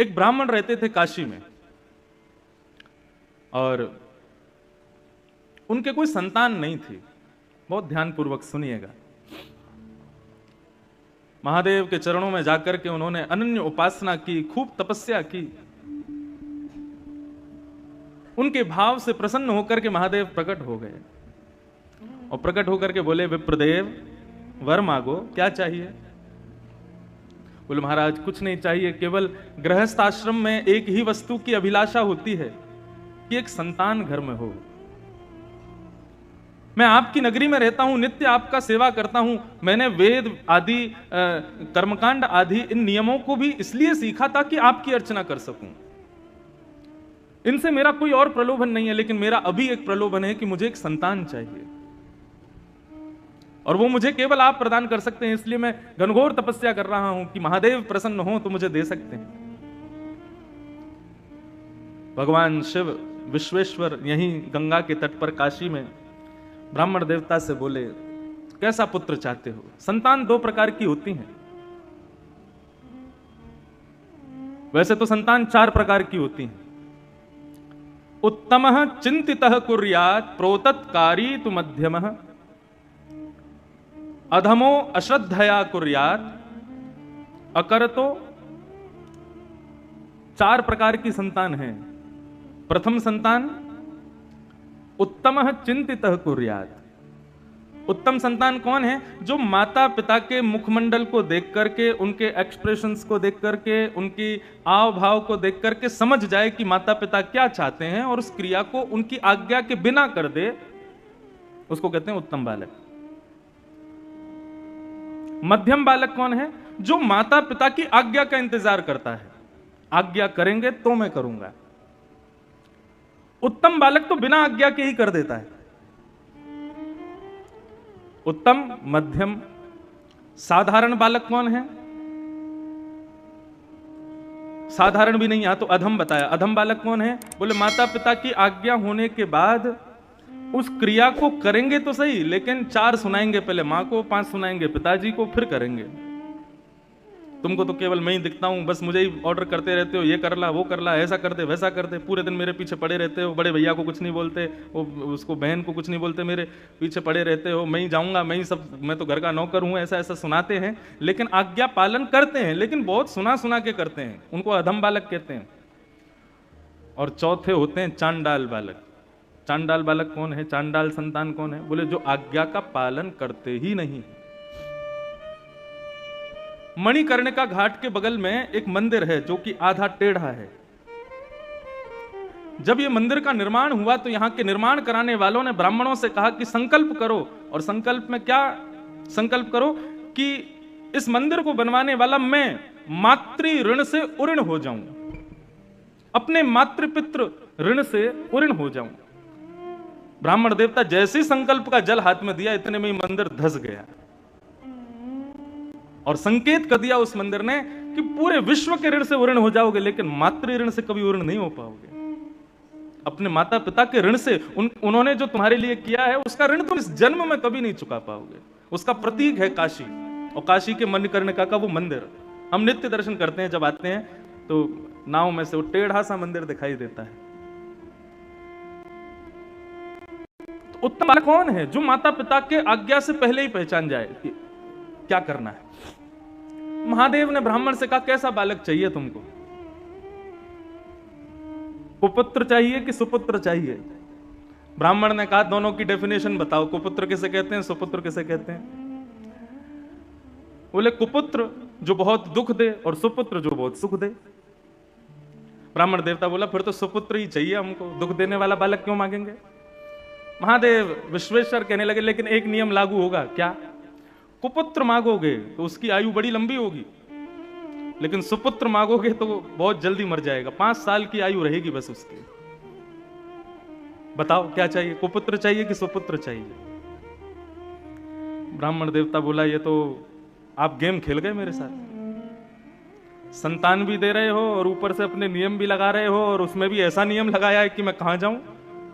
एक ब्राह्मण रहते थे काशी में और उनके कोई संतान नहीं थी। बहुत ध्यानपूर्वक सुनिएगा। महादेव के चरणों में जाकर के उन्होंने अनन्य उपासना की, खूब तपस्या की। उनके भाव से प्रसन्न होकर के महादेव प्रकट हो गए और प्रकट होकर के बोले, विप्रदेव वर मांगो, क्या चाहिए? बोले, महाराज कुछ नहीं चाहिए, केवल गृहस्थ आश्रम में एक ही वस्तु की अभिलाषा होती है कि एक संतान घर में हो। मैं आपकी नगरी में रहता हूं, नित्य आपका सेवा करता हूं। मैंने वेद आदि कर्मकांड आदि इन नियमों को भी इसलिए सीखा था कि आपकी अर्चना कर सकूं। इनसे मेरा कोई और प्रलोभन नहीं है, लेकिन मेरा अभी एक प्रलोभन है कि मुझे एक संतान चाहिए और वो मुझे केवल आप प्रदान कर सकते हैं। इसलिए मैं घनघोर तपस्या कर रहा हूं कि महादेव प्रसन्न हो तो मुझे दे सकते हैं। भगवान शिव विश्वेश्वर यहीं गंगा के तट पर काशी में ब्राह्मण देवता से बोले, कैसा पुत्र चाहते हो? संतान दो प्रकार की होती हैं। वैसे तो संतान चार प्रकार की होती हैं। उत्तमः चिंतितः कुर्यात् प्रोतत्कारी तु मध्यमः अधमो अश्रद्धया कुर्यात् अकरतो। चार प्रकार की संतान है। प्रथम संतान उत्तमः चिंतितः कुर्यात्। उत्तम संतान कौन है? जो माता पिता के मुखमंडल को देख करके, उनके एक्सप्रेशंस को देख करके, उनकी आव भाव को देख करके समझ जाए कि माता पिता क्या चाहते हैं और उस क्रिया को उनकी आज्ञा के बिना कर दे, उसको कहते हैं उत्तम बालक। मध्यम बालक कौन है? जो माता पिता की आज्ञा का इंतजार करता है, आज्ञा करेंगे तो मैं करूंगा। उत्तम बालक तो बिना आज्ञा के ही कर देता है। उत्तम, मध्यम, साधारण बालक कौन है? साधारण भी नहीं, यहां तो अधम बताया। अधम बालक कौन है? बोले, माता पिता की आज्ञा होने के बाद उस क्रिया को करेंगे तो सही, लेकिन 4 सुनाएंगे, पहले मां को, 5 सुनाएंगे पिताजी को, फिर करेंगे। तुमको तो केवल मैं ही दिखता हूं, बस मुझे ही ऑर्डर करते रहते हो, ये कर ला, वो कर ला, ऐसा कर दे, वैसा कर दे। पूरे दिन मेरे पीछे पड़े रहते हो। बड़े भैया को कुछ नहीं बोलते, वो उसको बहन को कुछ नहीं बोलते, मेरे पीछे पड़े रहते हो। मैं ही जाऊंगा, मैं ही सब, मैं तो घर का नौकर हूं, ऐसा ऐसा सुनाते हैं। लेकिन आज्ञा पालन करते हैं, लेकिन बहुत सुना सुना के करते हैं। उनको अधम बालक कहते हैं। और चौथे होते हैं चांडाल बालक। चांडाल बालक कौन है? चांडाल संतान कौन है? बोले, जो आज्ञा का पालन करते ही नहीं। मणिकर्णिका घाट के बगल में एक मंदिर है जो कि आधा टेढ़ा है। जब ये मंदिर का निर्माण हुआ तो यहां के निर्माण कराने वालों ने ब्राह्मणों से कहा कि संकल्प करो। और संकल्प में क्या संकल्प करो? कि इस मंदिर को बनवाने वाला मैं मातृ ऋण से उऋण हो जाऊं, अपने मातृपितृ ऋण से उऋण हो जाऊं। ब्राह्मण देवता जैसे संकल्प का जल हाथ में दिया, इतने में ही मंदिर धस गया और संकेत कर दिया उस मंदिर ने कि पूरे विश्व के ऋण से उऋण हो जाओगे, लेकिन मातृ ऋण से कभी उऋण नहीं हो पाओगे। अपने माता पिता के ऋण से, उन्होंने जो तुम्हारे लिए किया है उसका ऋण तुम इस जन्म में कभी नहीं चुका पाओगे। उसका प्रतीक है काशी, और काशी के मणिकर्णिका का वो मंदिर हम नित्य दर्शन करते हैं। जब आते हैं तो नाव में से वो टेढ़ा सा मंदिर दिखाई देता है। तो उत्तम बालक कौन है? जो माता पिता के आज्ञा से पहले ही पहचान जाए कि क्या करना है। महादेव ने ब्राह्मण से कहा, कैसा बालक चाहिए तुमको? कुपुत्र चाहिए कि सुपुत्र चाहिए? ब्राह्मण ने कहा, दोनों की डेफिनेशन बताओ, कुपुत्र किसे कहते हैं, सुपुत्र किसे कहते हैं? बोले, कुपुत्र जो बहुत दुख दे और सुपुत्र जो बहुत सुख दे। ब्राह्मण देवता बोला, फिर तो सुपुत्र ही चाहिए हमको, दुख देने वाला बालक क्यों मांगेंगे? महादेव विश्वेश्वर कहने लगे, लेकिन एक नियम लागू होगा। क्या? कुपुत्र मांगोगे तो उसकी आयु बड़ी लंबी होगी, लेकिन सुपुत्र मांगोगे तो बहुत जल्दी मर जाएगा। 5 साल की आयु रहेगी बस उसकी। बताओ क्या चाहिए, कुपुत्र चाहिए कि सुपुत्र चाहिए? ब्राह्मण देवता बोला, ये तो आप गेम खेल गए मेरे साथ। संतान भी दे रहे हो और ऊपर से अपने नियम भी लगा रहे हो, और उसमें भी ऐसा नियम लगाया है कि मैं कहां जाऊं।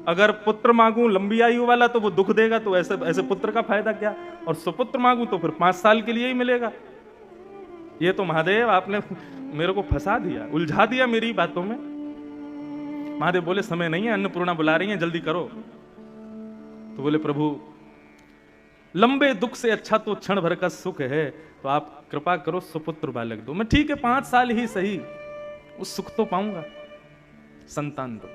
अगर पुत्र मांगूं लंबी आयु वाला तो वो दुख देगा, तो ऐसे ऐसे पुत्र का फायदा क्या? और सुपुत्र मांगूं तो फिर 5 साल के लिए ही मिलेगा। ये तो महादेव आपने मेरे को फंसा दिया, उलझा दिया मेरी बातों में। महादेव बोले समय नहीं है, अन्नपूर्णा बुला रही है, जल्दी करो। तो बोले प्रभु लंबे दुख से अच्छा तो क्षण भर का सुख है, तो आप कृपा करो सुपुत्र बालक दो। मैं ठीक है 5 साल ही सही, उस सुख तो पाऊंगा, संतान दो।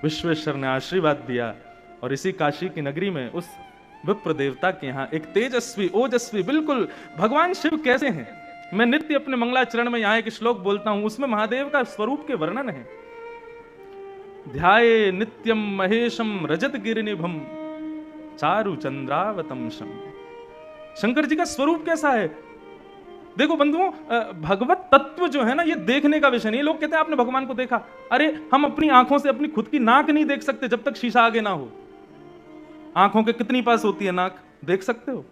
विश्वेश्वर ने आशीर्वाद दिया और इसी काशी की नगरी में उस विप्र देवता के यहां एक तेजस्वी ओजस्वी, बिल्कुल भगवान शिव कैसे हैं, मैं नित्य अपने मंगलाचरण में यहां एक श्लोक बोलता हूं, उसमें महादेव का स्वरूप के वर्णन है। ध्याये नित्यम महेशम रजत गिरिनिभम चारु चंद्रावतंशम। शंकर जी का स्वरूप कैसा है? देखो बंधुओं, भगवत तत्व जो है ना, ये देखने का विषय नहीं। लोग कहते हैं आपने भगवान को देखा, अरे हम अपनी आंखों से अपनी खुद की नाक नहीं देख सकते जब तक शीशा आगे ना हो। आंखों के कितनी पास होती है नाक, देख सकते हो?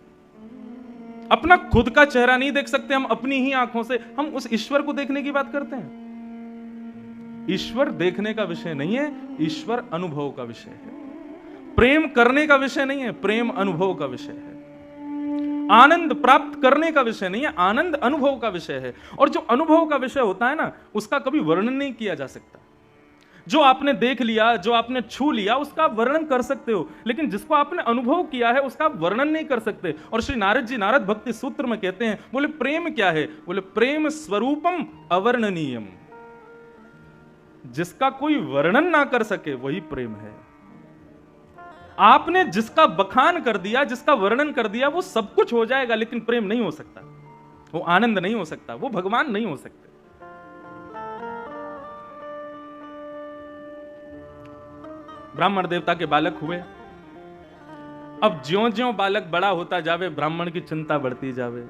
अपना खुद का चेहरा नहीं देख सकते हम अपनी ही आंखों से, हम उस ईश्वर को देखने की बात करते हैं। ईश्वर देखने का विषय नहीं है, ईश्वर अनुभव का विषय है। प्रेम करने का विषय नहीं है, प्रेम अनुभव का विषय है। आनंद प्राप्त करने का विषय नहीं है, आनंद अनुभव का विषय है। और जो अनुभव का विषय होता है ना, उसका कभी वर्णन नहीं किया जा सकता। जो आपने देख लिया, जो आपने छू लिया, उसका आप वर्णन कर सकते हो, लेकिन जिसको आपने अनुभव किया है उसका आप वर्णन नहीं कर सकते। और श्री नारद जी नारद भक्ति सूत्र में कहते हैं, बोले प्रेम क्या है? बोले प्रेम स्वरूपम अवर्णनीयम। जिसका कोई वर्णन ना कर सके वही प्रेम है। आपने जिसका बखान कर दिया, जिसका वर्णन कर दिया, वो सब कुछ हो जाएगा, लेकिन प्रेम नहीं हो सकता, वो आनंद नहीं हो सकता, वो भगवान नहीं हो सकते। ब्राह्मण देवता के बालक हुए। अब ज्यों-ज्यों बालक बड़ा होता जावे, ब्राह्मण की चिंता बढ़ती जावे।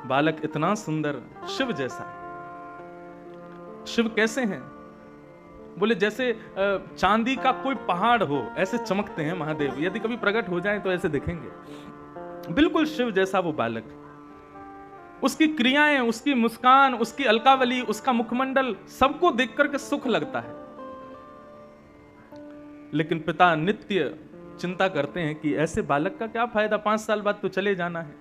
बालक इतना सुंदर, शिव जैसा। शिव कैसे हैं? बोले जैसे चांदी का कोई पहाड़ हो, ऐसे चमकते हैं महादेव। यदि कभी प्रकट हो जाए तो ऐसे दिखेंगे, बिल्कुल शिव जैसा वो बालक। उसकी क्रियाएं, उसकी मुस्कान, उसकी अलकावली, उसका मुखमंडल, सबको देख करके सुख लगता है। लेकिन पिता नित्य चिंता करते हैं कि ऐसे बालक का क्या फायदा, 5 साल बाद तो चले जाना है।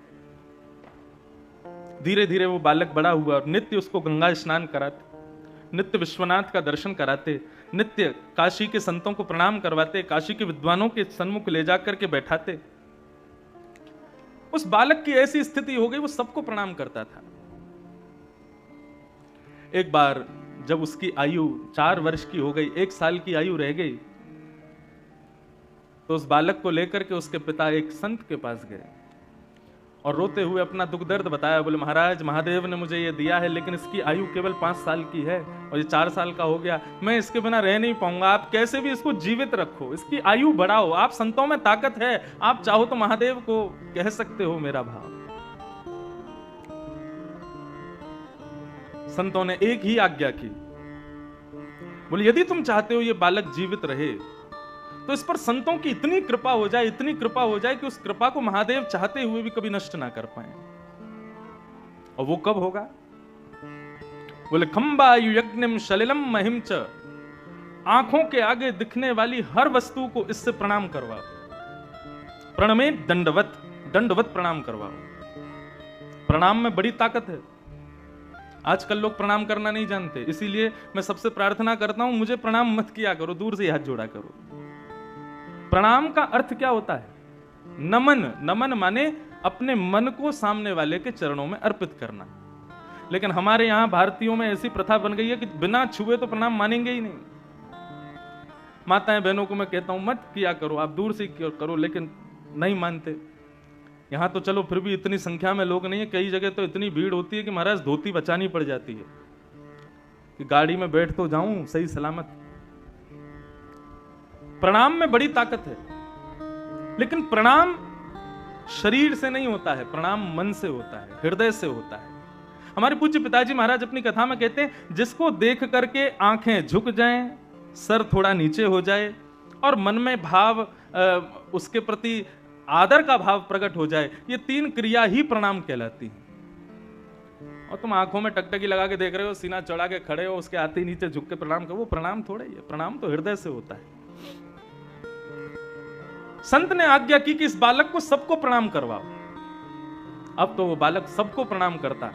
धीरे धीरे वो बालक बड़ा हुआ और नित्य उसको गंगा स्नान कराते, नित्य विश्वनाथ का दर्शन कराते, नित्य काशी के संतों को प्रणाम करवाते, काशी के विद्वानों के सन्मुख ले जाकर के बैठाते। उस बालक की ऐसी स्थिति हो गई, वो सबको प्रणाम करता था। एक बार जब उसकी आयु 4 वर्ष की हो गई, 1 साल की आयु रह गई, तो उस बालक को लेकर के उसके पिता एक संत के पास गए और रोते हुए अपना दुख दर्द बताया। बोले महाराज, महादेव ने मुझे ये दिया है, लेकिन इसकी आयु केवल 5 साल की है और ये 4 साल का हो गया, मैं इसके बिना रह नहीं पाऊंगा। आप कैसे भी इसको जीवित रखो, इसकी आयु बढ़ाओ। आप संतों में ताकत है, आप चाहो तो महादेव को कह सकते हो मेरा भाव। संतों ने एक ही आज्ञा की, बोले यदि तुम चाहते हो ये बालक जीवित रहे, तो इस पर संतों की इतनी कृपा हो जाए, इतनी कृपा हो जाए कि उस कृपा को महादेव चाहते हुए भी कभी नष्ट ना कर पाए। और वो कब होगा? बोले खंबायु यज्ञम सलिलम महिम च। आंखों के आगे दिखने वाली हर वस्तु को इससे प्रणाम करवाओ। प्रणमे दंडवत, दंडवत प्रणाम करवाओ। प्रणाम में बड़ी ताकत है। आजकल लोग प्रणाम करना नहीं जानते, इसीलिए मैं सबसे प्रार्थना करता हूं, मुझे प्रणाम मत किया करो, दूर से हाथ जोड़ा करो। प्रणाम का अर्थ क्या होता है? नमन। नमन माने अपने मन को सामने वाले के चरणों में अर्पित करना। लेकिन हमारे यहां भारतीयों में ऐसी प्रथा बन गई है कि बिना छुए तो प्रणाम मानेंगे ही नहीं। माताएं बहनों को मैं कहता हूं मत किया करो, आप दूर से करो, लेकिन नहीं मानते। यहां तो चलो फिर भी इतनी संख्या में लोग नहीं है, कई जगह तो इतनी भीड़ होती है कि महाराज धोती बचानी पड़ जाती है कि गाड़ी में बैठ तो जाऊं सही सलामत। प्रणाम में बड़ी ताकत है, लेकिन प्रणाम शरीर से नहीं होता है, प्रणाम मन से होता है, हृदय से होता है। हमारे पूज्य पिताजी महाराज अपनी कथा में कहते हैं, जिसको देख करके आंखें झुक जाएं, सर थोड़ा नीचे हो जाए और मन में भाव, उसके प्रति आदर का भाव प्रकट हो जाए, ये 3 क्रिया ही प्रणाम कहलाती है। और तुम आंखों में टकटकी लगा के देख रहे हो, सीना चढ़ा के खड़े हो, उसके आते नीचे झुक के प्रणाम करो, वो प्रणाम थोड़ा ही है। प्रणाम तो हृदय से होता है। संत ने आज्ञा की कि इस बालक को सबको प्रणाम करवाओ। अब तो वो बालक सबको प्रणाम करता,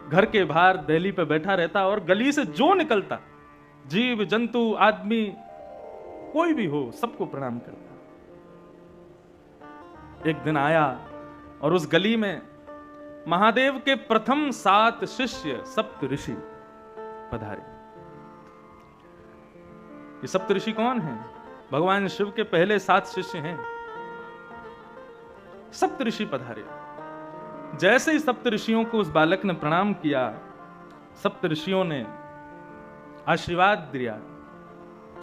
घर के बाहर दहली पे बैठा रहता और गली से जो निकलता, जीव जंतु आदमी कोई भी हो, सबको प्रणाम करता। एक दिन आया और उस गली में महादेव के प्रथम 7 शिष्य सप्त ऋषि पधारे। ये सप्त ऋषि कौन हैं? भगवान शिव के पहले 7 शिष्य हैं। सप्त ऋषि पधारे। जैसे ही सप्त ऋषियों को उस बालक ने प्रणाम किया, सप्त ऋषियों ने आशीर्वाद दिया,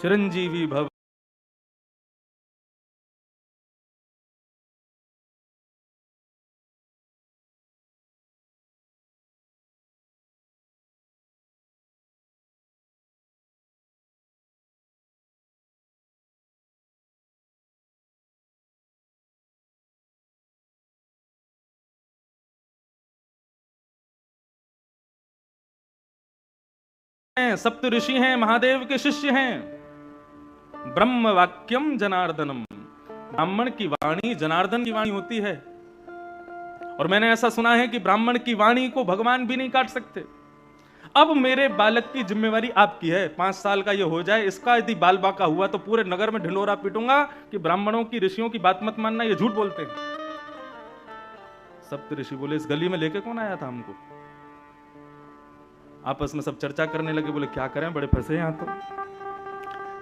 चिरंजीवी भव। सप्त ऋषि हैं, महादेव के शिष्य हैं। ब्रह्म वाक्यम जनार्दनम, ब्राह्मण की वाणी जनार्दन की वाणी होती है। और मैंने ऐसा सुना है कि ब्राह्मण की वाणी को भगवान भी नहीं काट सकते। अब मेरे बालक की जिम्मेवारी आपकी है, 5 साल का ये हो जाए, इसका यदि बाल बाका हुआ तो पूरे नगर में ढिंडोरा पीटूंगा कि ब्राह्मणों की ऋषियों की बात मत मानना, ये झूठ बोलते हैं। सप्त ऋषि बोले, इस गली में लेके कौन आया था हमको? आपस में सब चर्चा करने लगे, बोले क्या करें, बड़े फंसे यहां तो।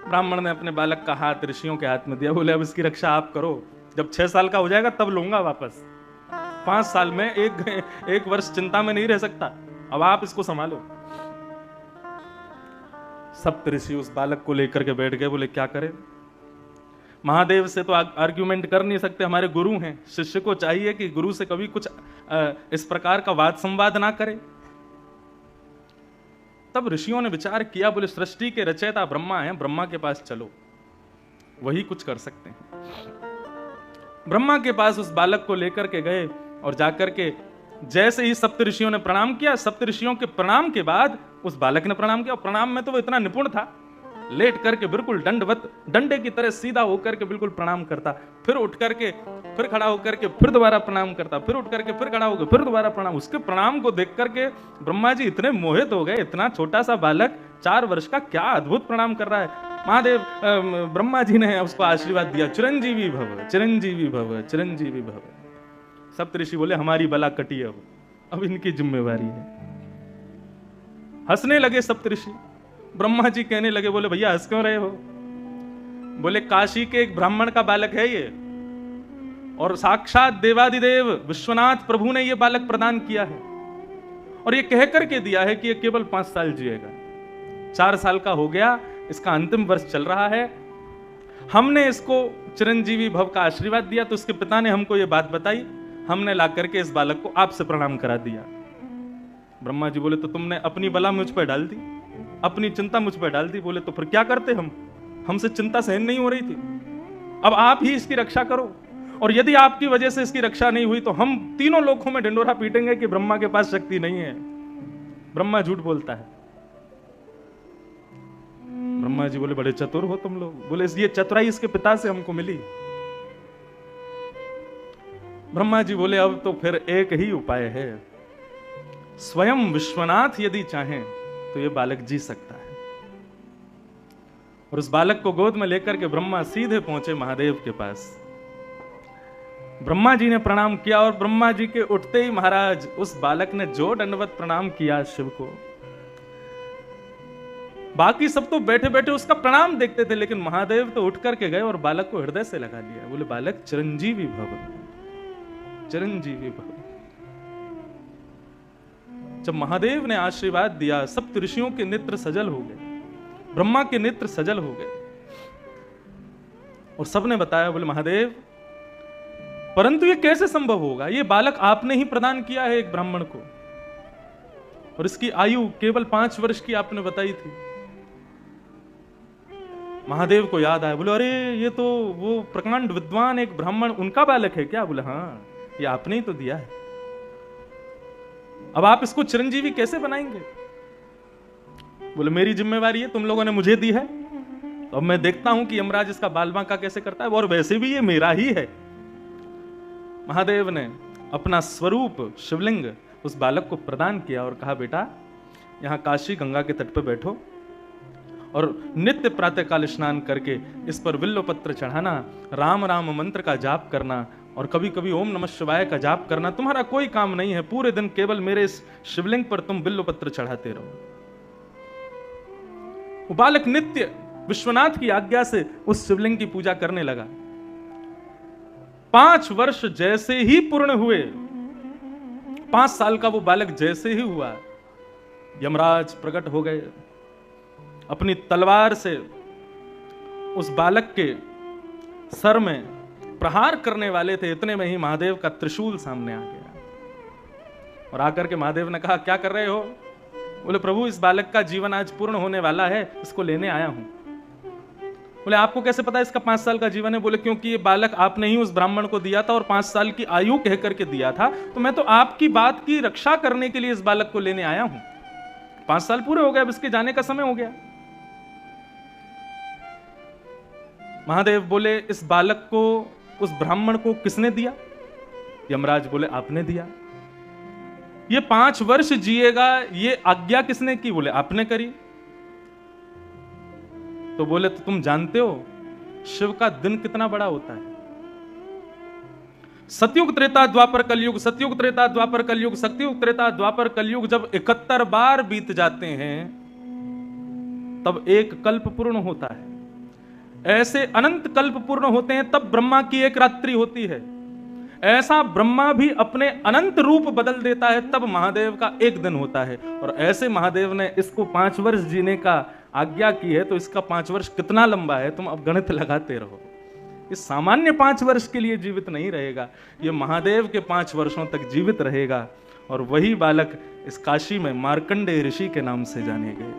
ब्राह्मण ने अपने बालक का हाथ ऋषियों के हाथ में दिया, बोले अब इसकी रक्षा आप करो, जब 6 साल का हो जाएगा तब लूंगा वापस। 5 साल में एक वर्ष चिंता में नहीं रह सकता, अब आप इसको संभालो। सप्त ऋषि उस बालक को लेकर के बैठ गए, बोले क्या करें। महादेव से तो आर्ग्यूमेंट कर नहीं सकते, हमारे गुरु हैं, शिष्य को चाहिए कि गुरु से कभी कुछ इस प्रकार का वाद संवाद ना करे। तब ऋषियों ने विचार किया, बोले सृष्टि के रचयिता ब्रह्मा हैं, ब्रह्मा के पास चलो, वही कुछ कर सकते हैं। ब्रह्मा के पास उस बालक को लेकर के गए और जाकर के जैसे ही सप्त ऋषियों ने प्रणाम किया, सप्त ऋषियों के प्रणाम के बाद उस बालक ने प्रणाम किया। और प्रणाम में तो वो इतना निपुण था, लेट करके बिल्कुल दंडवत, डंडे की तरह सीधा होकर के बिल्कुल प्रणाम करता, फिर उठ करके फिर खड़ा होकर के फिर दोबारा प्रणाम करता, फिर उठ करके फिर खड़ा होकर फिर दोबारा प्रणाम। उसके प्रणाम को देख करके ब्रह्मा जी इतने मोहित हो गए, इतना छोटा सा बालक 4 वर्ष का क्या अद्भुत प्रणाम कर रहा है। महादेव ब्रह्मा जी ने उसको आशीर्वाद दिया, चिरंजीवी भव, चिरंजीवी भव, चिरंजीवी भव। सप्तऋषि बोले हमारी बला कटी, अब इनकी जिम्मेवारी है। हंसने लगे सप्तऋषि। ब्रह्मा जी कहने लगे, बोले भैया हंस क्यों रहे हो? बोले काशी के एक ब्राह्मण का बालक है ये, और साक्षात देवादिदेव विश्वनाथ प्रभु ने ये बालक प्रदान किया है, और ये कह करके दिया है कि ये केवल 5 साल जिएगा। 4 साल का हो गया, इसका अंतिम वर्ष चल रहा है। हमने इसको चिरंजीवी भव का आशीर्वाद दिया, तो उसके पिता ने हमको ये बात बताई, हमने ला करके इस बालक को आपसे प्रणाम करा दिया। ब्रह्मा जी बोले तो तुमने अपनी बला मुझ पर डाल दी, अपनी चिंता मुझ पर डाल दी। बोले तो फिर क्या करते हम, हमसे चिंता सहन नहीं हो रही थी, अब आप ही इसकी रक्षा करो, और यदि आपकी वजह से इसकी रक्षा नहीं हुई तो हम तीनों लोकों में ढिंडोरा पीटेंगे कि ब्रह्मा के पास शक्ति नहीं है, ब्रह्मा झूठ बोलता है। ब्रह्मा जी बोले बड़े चतुर हो तुम लोग। बोले ये चतुराई इसके पिता से हमको मिली। ब्रह्मा जी बोले अब तो फिर एक ही उपाय है, स्वयं विश्वनाथ यदि चाहें तो ये बालक जी सकता है। और उस बालक को गोद में लेकर के ब्रह्मा सीधे पहुंचे महादेव के पास। ब्रह्मा जी ने प्रणाम किया, और ब्रह्मा जी के उठते ही महाराज उस बालक ने जो दंडवत प्रणाम किया शिव को, बाकी सब तो बैठे बैठे उसका प्रणाम देखते थे, लेकिन महादेव तो उठ करके गए और बालक को हृदय से लगा लिया। बोले बालक चिरंजीवी भव, चिरंजीवी भव। जब महादेव ने आशीर्वाद दिया, सप्त ऋषियों के नेत्र सजल हो गए, ब्रह्मा के नेत्र सजल हो गए, और सबने बताया, बोले महादेव परंतु ये कैसे संभव होगा, ये बालक आपने ही प्रदान किया है एक ब्राह्मण को, और इसकी आयु केवल 5 वर्ष की आपने बताई थी। महादेव को याद आया, बोले अरे ये तो वो प्रकांड विद्वान एक ब्राह्मण, उनका बालक है क्या? बोले हाँ, ये आपने ही तो दिया है, अब आप इसको चिरंजीवी कैसे बनाएंगे? बोले मेरी जिम्मेवारी है, तुम लोगों ने मुझे दी है, तो अब मैं देखता हूं कि यमराज इसका बाल बांका कैसे करता है, और वैसे भी ये मेरा ही है। महादेव ने अपना स्वरूप शिवलिंग उस बालक को प्रदान किया और कहा, बेटा यहां काशी गंगा के तट पर बैठो और नित्य प्रातःकाल स्नान करके इस पर बिल्व पत्र चढ़ाना, राम राम मंत्र का जाप करना और कभी कभी ओम नमः शिवाय का जाप करना। तुम्हारा कोई काम नहीं है, पूरे दिन केवल मेरे इस शिवलिंग पर तुम बिल्व पत्र चढ़ाते रहो। वो बालक नित्य विश्वनाथ की आज्ञा से उस शिवलिंग की पूजा करने लगा। 5 वर्ष जैसे ही पूर्ण हुए, 5 साल का वो बालक जैसे ही हुआ, यमराज प्रकट हो गए। अपनी तलवार से उस बालक के सर में प्रहार करने वाले थे, इतने में ही महादेव का त्रिशूल सामने आ गया और आकर के महादेव ने कहा, क्या कर रहे हो? बोले, प्रभु इस बालक का जीवन आज पूर्ण होने वाला है, इसको लेने आया हूं। बोले, आपको कैसे पता इसका 5 साल का जीवन है? बोले, क्योंकि ये बालक आपने ही उस ब्राह्मण को दिया था और 5 साल की आयु कह करके दिया था, तो मैं तो आपकी बात की रक्षा करने के लिए इस बालक को लेने आया हूं। 5 साल पूरे हो गए, अब इसके जाने का समय हो गया। महादेव बोले, इस बालक को उस ब्राह्मण को किसने दिया? यमराज बोले, आपने दिया। ये 5 वर्ष जिएगा, ये आज्ञा किसने की? बोले, आपने करी। तो बोले, तो तुम जानते हो शिव का दिन कितना बड़ा होता है? सतयुग त्रेता द्वापर कलयुग, सतयुग त्रेता द्वापर कलयुग, सतयुग त्रेता द्वापर कलयुग जब 71 बार बीत जाते हैं तब एक कल्प पूर्ण होता है। ऐसे अनंत कल्प पूर्ण होते हैं तब ब्रह्मा की एक रात्रि होती है। ऐसा ब्रह्मा भी अपने अनंत रूप बदल देता है तब महादेव का एक दिन होता है। और ऐसे महादेव ने इसको 5 वर्ष जीने का आज्ञा की है, तो इसका 5 वर्ष कितना लंबा है तुम अब गणित लगाते रहो। ये सामान्य 5 वर्ष के लिए जीवित नहीं रहेगा, ये महादेव के 5 वर्षों तक जीवित रहेगा। और वही बालक इस काशी में मार्कंडेय ऋषि के नाम से जाने गए,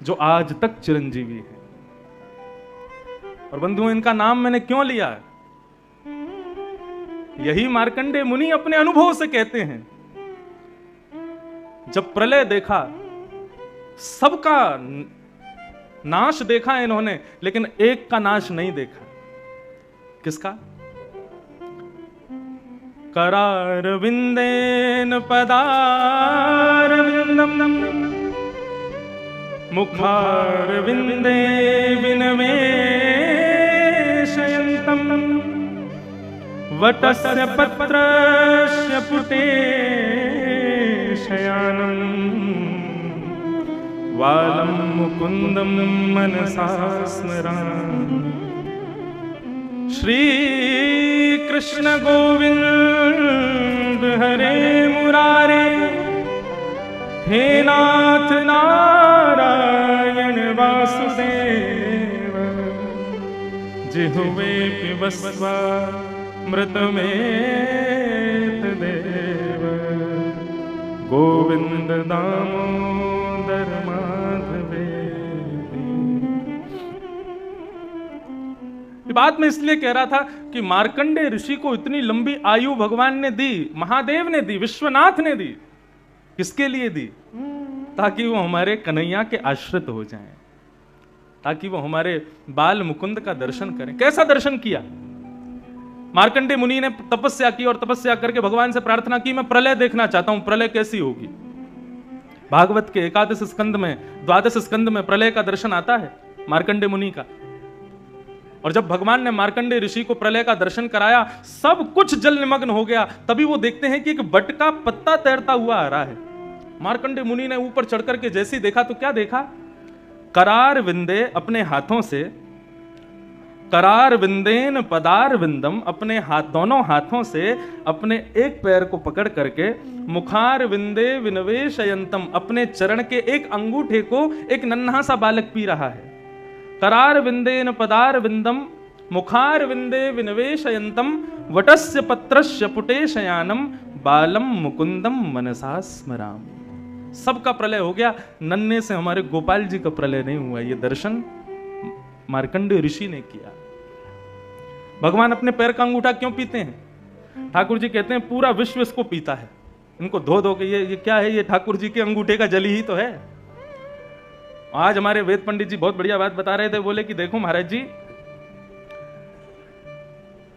जो आज तक चिरंजीवी है। और बंधुओं, इनका नाम मैंने क्यों लिया? यही मार्कंडेय मुनि अपने अनुभव से कहते हैं। जब प्रलय देखा, सबका नाश देखा इन्होंने, लेकिन एक का नाश नहीं देखा। किसका? करारविंदेन पदारविंदम मुखारविंदे विनवेशयन्तम वटस्य पत्रस्य पुटे शयानम् वालं मुकुंदम मनसा स्मरामि। श्री कृष्ण गोविंद हरे मुरारे, हे नाथ नारायण वासुदेव, जिह्वे पिबस्वा मृतमेत देव, गोविंद दामोदर माधवे। ये बात मैं इसलिए कह रहा था कि मार्कंडेय ऋषि को इतनी लंबी आयु भगवान ने दी, महादेव ने दी, विश्वनाथ ने दी। किसके लिए दी? ताकि वो हमारे कन्हैया के आश्रित हो जाएं, ताकि वो हमारे बाल मुकुंद का दर्शन करें। कैसा दर्शन किया? मार्कंडेय मुनि ने तपस्या की और तपस्या करके भगवान से प्रार्थना की, मैं प्रलय देखना चाहता हूं, प्रलय कैसी होगी। भागवत के 11 स्कंद में, 12 स्कंद में प्रलय का दर्शन आता है मार्कंडेय मुनि का। और जब भगवान ने मार्कंडेय ऋषि को प्रलय का दर्शन कराया, सब कुछ जल निमग्न हो गया। तभी वो देखते हैं कि एक बट का पत्ता तैरता हुआ आ रहा है। मार्कंडेय मुनि ने ऊपर चढ़कर के जैसे ही देखा तो क्या देखा? करार विंदे, अपने हाथों से, करार विंदेन पदार विंदम, अपने हाथ, दोनों हाथों से अपने एक पैर को पकड़ करके, मुखार विंदे विनवेशयंतम, अपने चरण के एक अंगूठे को एक नन्हा सा बालक पी रहा है। करार विंदेन पदार विंदम मुखार विंदे विनवेशयंतम वटस्य पत्रस्य पुटे शयानम बालम मुकुंदम मनसा स्मरामि। सबका प्रलय हो गया, नन्हे से हमारे गोपाल जी का प्रलय नहीं हुआ। ये दर्शन मार्कंडेय ऋषि ने किया। भगवान अपने पैर का अंगूठा क्यों पीते हैं? ठाकुर जी कहते हैं पूरा विश्व इसको पीता है। इनको धो धो के ये क्या है? ये ठाकुर जी के अंगूठे का जल ही तो है। आज हमारे वेद पंडित जी बहुत बढ़िया बात बता रहे थे। बोले कि देखो महाराज जी,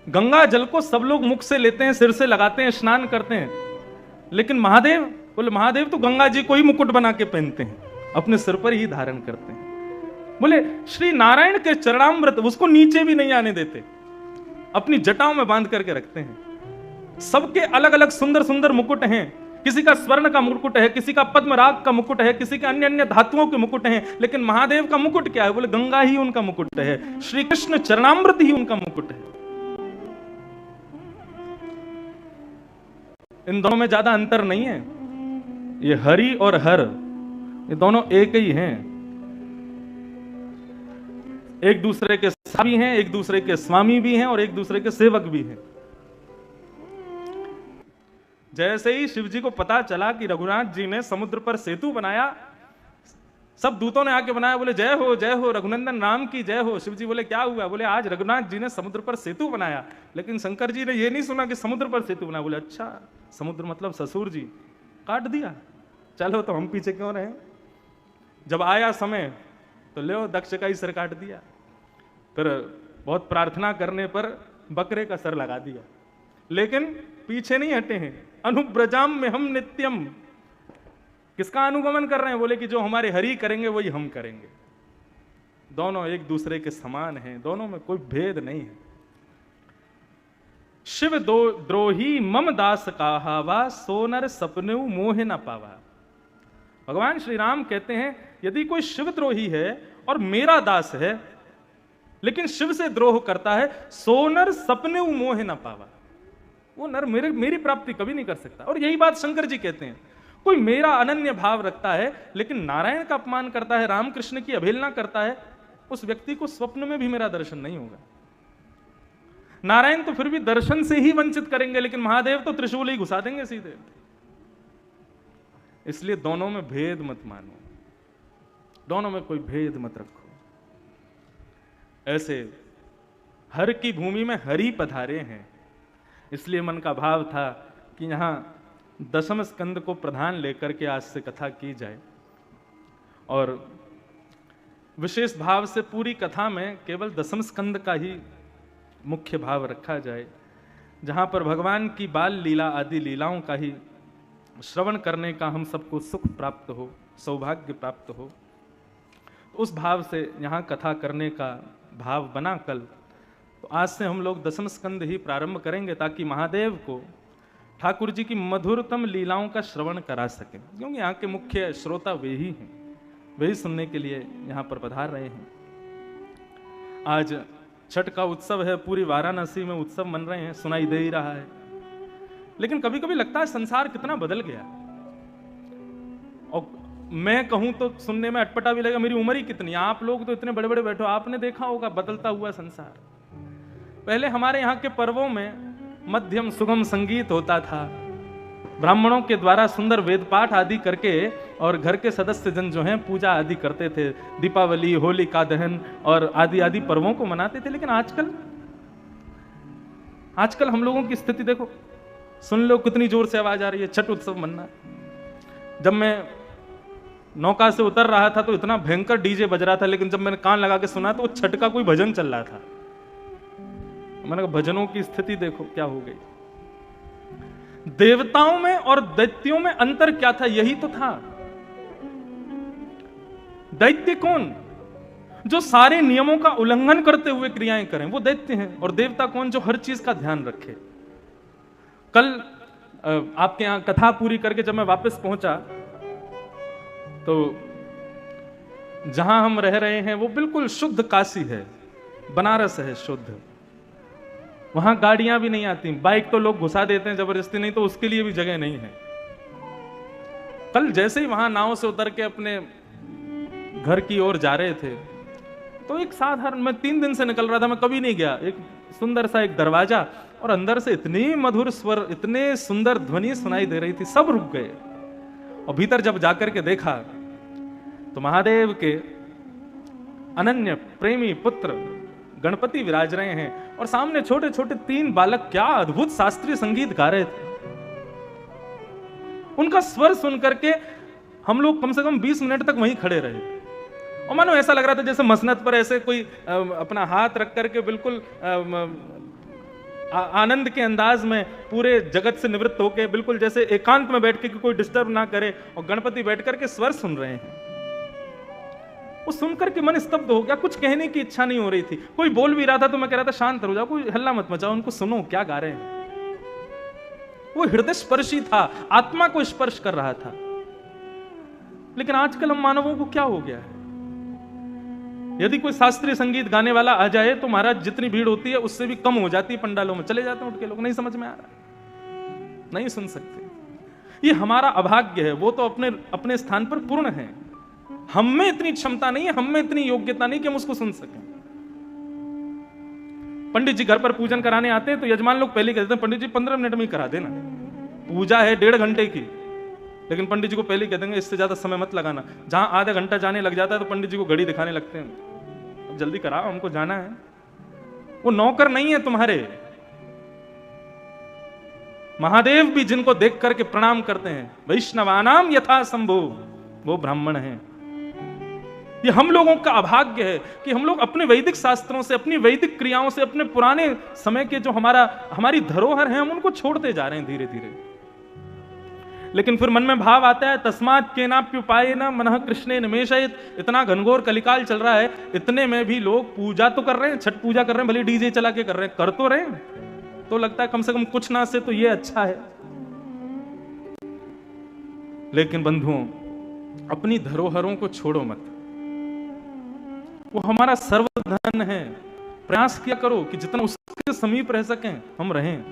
गंगा जल को सब लोग मुख से लेते हैं, सिर से लगाते हैं, स्नान करते हैं, लेकिन महादेव, बोले महादेव तो गंगा जी को ही मुकुट बना के पहनते हैं, अपने सिर पर ही धारण करते हैं। बोले श्री नारायण के चरणामृत उसको नीचे भी नहीं आने देते, अपनी जटाओं में बांध करके रखते हैं। सबके अलग अलग सुंदर सुंदर मुकुट हैं, किसी का स्वर्ण का मुकुट है, किसी का पद्मराग का मुकुट है, किसी के अन्य अन्य धातुओं के मुकुट हैं, लेकिन महादेव का मुकुट क्या है? बोले गंगा ही उनका मुकुट है, श्री कृष्ण चरणामृत ही उनका मुकुट है। इन दोनों में ज्यादा अंतर नहीं है, ये हरि और हर, ये दोनों एक ही हैं, एक दूसरे के साथी हैं, एक दूसरे के स्वामी भी हैं और एक दूसरे के सेवक भी हैं। जैसे ही शिव जी को पता चला कि रघुनाथ जी ने समुद्र पर सेतु बनाया, सब दूतों ने आके बनाया, बोले जय हो रघुनंदन राम की जय हो। शिव जी बोले क्या हुआ? बोले आज रघुनाथ जी ने समुद्र पर सेतु बनाया। लेकिन शंकर जी ने ये नहीं सुना कि समुद्र पर सेतु बनाया। बोले अच्छा, समुद्र मतलब ससुर जी, काट दिया, चलो तो हम पीछे क्यों रहे। जब आया समय तो ले दक्ष का ही सर काट दिया, फिर बहुत प्रार्थना करने पर बकरे का सर लगा दिया, लेकिन पीछे नहीं हटे हैं। अनुब्रजाम में हम नित्यम, किसका अनुगमन कर रहे हैं? बोले कि जो हमारे हरि करेंगे वही हम करेंगे। दोनों एक दूसरे के समान हैं, दोनों में कोई भेद नहीं है। शिव दो द्रोही मम दास कहावा, सोनर सपने मोह न पावा। भगवान श्री राम कहते हैं यदि कोई शिव द्रोही है और मेरा दास है, लेकिन शिव से द्रोह करता है, सोनर सपने मोह न पावा, वो नर मेरी प्राप्ति कभी नहीं कर सकता। और यही बात शंकर जी कहते हैं, कोई मेरा अनन्य भाव रखता है लेकिन नारायण का अपमान करता है, रामकृष्ण की अवहेलना करता है, उस व्यक्ति को स्वप्न में भी मेरा दर्शन नहीं होगा। नारायण तो फिर भी दर्शन से ही वंचित करेंगे, लेकिन महादेव तो त्रिशूल ही घुसा देंगे सीधे। इसलिए दोनों में भेद मत मानो, दोनों में कोई भेद मत रखो। ऐसे हर की भूमि में हरि पधारे हैं, इसलिए मन का भाव था कि यहां दशम स्कंद को प्रधान लेकर के आज से कथा की जाए, और विशेष भाव से पूरी कथा में केवल दशम स्कंद का ही मुख्य भाव रखा जाए, जहां पर भगवान की बाल लीला आदि लीलाओं का ही श्रवण करने का हम सबको सुख प्राप्त हो, सौभाग्य प्राप्त हो। उस भाव से यहाँ कथा करने का भाव बना कल, तो आज से हम लोग दशम स्कंद ही प्रारंभ करेंगे, ताकि महादेव को ठाकुर जी की मधुरतम लीलाओं का श्रवण करा सकें, क्योंकि यहाँ के मुख्य श्रोता वे ही हैं, वे ही सुनने के लिए यहाँ पर पधार रहे हैं। आज छठ का उत्सव है, पूरी वाराणसी में उत्सव मन रहे हैं, सुनाई दे ही रहा है। लेकिन कभी कभी लगता है संसार कितना बदल गया, और मैं कहूं तो सुनने में अटपटा भी लगेगा, मेरी उम्र ही कितनी, आप लोग तो इतने बड़े बड़े बैठो, आपने देखा होगा बदलता हुआ संसार। पहले हमारे यहाँ के पर्वों में मध्यम सुगम संगीत होता था, ब्राह्मणों के द्वारा सुंदर वेद पाठ आदि करके, और घर के सदस्य जन जो हैं पूजा आदि करते थे, दीपावली, होलिका दहन और आदि आदि पर्वों को मनाते थे। लेकिन आजकल हम लोगों की स्थिति देखो, सुन लो कितनी जोर से आवाज आ रही है, छठ उत्सव मनना। जब मैं नौका से उतर रहा था तो इतना भयंकर डीजे बज रहा था, लेकिन जब मैंने कान लगा के सुना तो छठ का कोई भजन चल रहा था। मैंने कहा भजनों की स्थिति देखो क्या हो गई। देवताओं में और दैत्यों में अंतर क्या था? यही तो था। दैत्य कौन? जो सारे नियमों का उल्लंघन करते हुए क्रियाएं करें, वो दैत्य हैं। और देवता कौन? जो हर चीज का ध्यान रखे। कल आपके यहां कथा पूरी करके जब मैं वापस पहुंचा, तो जहां हम रह रहे हैं वो बिल्कुल शुद्ध काशी है, बनारस है शुद्ध। वहां गाड़ियां भी नहीं आती, बाइक तो लोग घुसा देते हैं जबरदस्ती, नहीं तो उसके लिए भी जगह नहीं है। कल जैसे ही वहां नाव से उतर के अपने घर की ओर जा रहे थे, तो एक साधारण, मैं 3 दिन से निकल रहा था, मैं कभी नहीं गया, एक सुंदर सा एक दरवाजा, और अंदर से इतनी मधुर स्वर, इतने सुंदर ध्वनि सुनाई दे रही थी, सब रुक गए। और भीतर जब जाकर के देखा तो महादेव के अनन्य प्रेमी पुत्र गणपति विराज रहे हैं, और सामने छोटे छोटे 3 बालक क्या अद्भुत शास्त्रीय संगीत गा रहे थे। उनका स्वर सुन करके हम लोग कम से कम 20 मिनट तक वहीं खड़े रहे, और मानो ऐसा लग रहा था जैसे मसनद पर ऐसे कोई अपना हाथ रख करके बिल्कुल आनंद के अंदाज में पूरे जगत से निवृत्त होकर, बिल्कुल जैसे एकांत में बैठ के कि कोई डिस्टर्ब ना करे, और गणपति बैठ करके स्वर सुन रहे हैं। वो सुनकर के मन स्तब्ध हो गया, कुछ कहने की इच्छा नहीं हो रही थी। कोई बोल भी रहा था तो मैं कह रहा था शांत हो जाओ, कोई हल्ला मत मचाओ, उनको सुनो क्या गा रहे हैं। वो हृदय स्पर्शी था, आत्मा को स्पर्श कर रहा था। लेकिन आजकल हम मानवों को क्या हो गया है, यदि कोई शास्त्रीय संगीत गाने वाला आ जाए तो महाराज जितनी भीड़ होती है उससे भी कम हो जाती है, पंडालों में चले जाते हैं उठ के लोग, नहीं समझ में आ रहा, नहीं सुन सकते। ये हमारा अभाग्य है। वो तो अपने अपने स्थान पर पूर्ण है, हम में इतनी क्षमता नहीं है, हम में इतनी योग्यता नहीं कि हम उसको सुन सकें। पंडित जी घर पर पूजन कराने आते हैं तो यजमान लोग पहले कहते हैं पंडित जी 15 मिनट में ही करा देना, पूजा है 1.5 घंटे की। लेकिन पंडित जी को पहले कह देंगे इससे ज्यादा समय मत लगाना। जहां आधा घंटा जाने लग जाता है तो पंडित जी को घड़ी दिखाने लगते हैं, अब जल्दी कराओ हमको जाना है। वो नौकर नहीं है तुम्हारे। महादेव भी जिनको देख करके प्रणाम करते हैं, वैष्णवानाम यथा शंभु, वो ब्राह्मण हैं। ये हम लोगों का अभाग्य है कि हम लोग अपने वैदिक शास्त्रों से, अपनी वैदिक क्रियाओं से, अपने पुराने समय के जो हमारी धरोहर है, हम उनको छोड़ते जा रहे हैं धीरे धीरे। लेकिन फिर मन में भाव आता है तस्मात् केनाप्युपायेन मनः कृष्णे निमेषयेत्। इतना घनघोर कलिकाल चल रहा है, इतने में भी लोग पूजा तो कर रहे हैं, छठ पूजा कर रहे हैं, भले डीजे चला के कर रहे हैं, कर तो रहे हैं, तो लगता है कम से कम कुछ ना से तो ये अच्छा है। लेकिन बंधुओं, अपनी धरोहरों को छोड़ो मत, वो हमारा सर्वधन है। प्रयास किया करो कि जितना उसके समीप रह सकें हम रहें।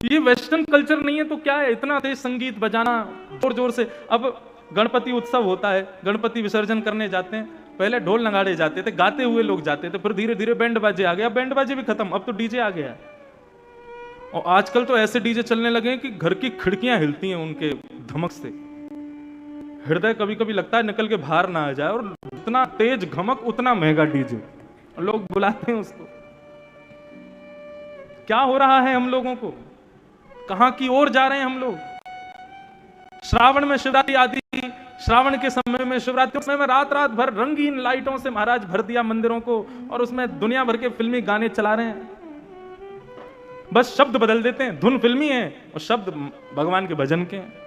ये वेस्टर्न कल्चर नहीं है तो क्या है, इतना तेज संगीत बजाना जोर जोर से। अब गणपति उत्सव होता है, गणपति विसर्जन करने जाते हैं, पहले ढोल नगाड़े जाते थे, गाते हुए लोग जाते थे, फिर धीरे धीरे बैंड बाजे आ गया, बैंड बाजे भी खत्म, अब तो डीजे आ गया। और आजकल तो ऐसे डीजे चलने लगे हैं कि घर की खिड़कियां हिलती हैं उनके धमक से। हृदय कभी कभी लगता है निकल के बाहर ना आ जाए, और इतना तेज घमक उतना महंगा डीजे, और लोग बुलाते हैं उसको। क्या हो रहा है हम लोगों को, कहां की ओर जा रहे हैं हम लोग। श्रावण में शिवरात्रि आदि, श्रावण के समय में, शिवरात्रि समय में रात रात भर रंगीन लाइटों से महाराज भर दिया मंदिरों को, और उसमें दुनिया भर के फिल्मी गाने चला रहे हैं। बस शब्द बदल देते हैं, धुन फिल्मी है और शब्द भगवान के भजन के हैं।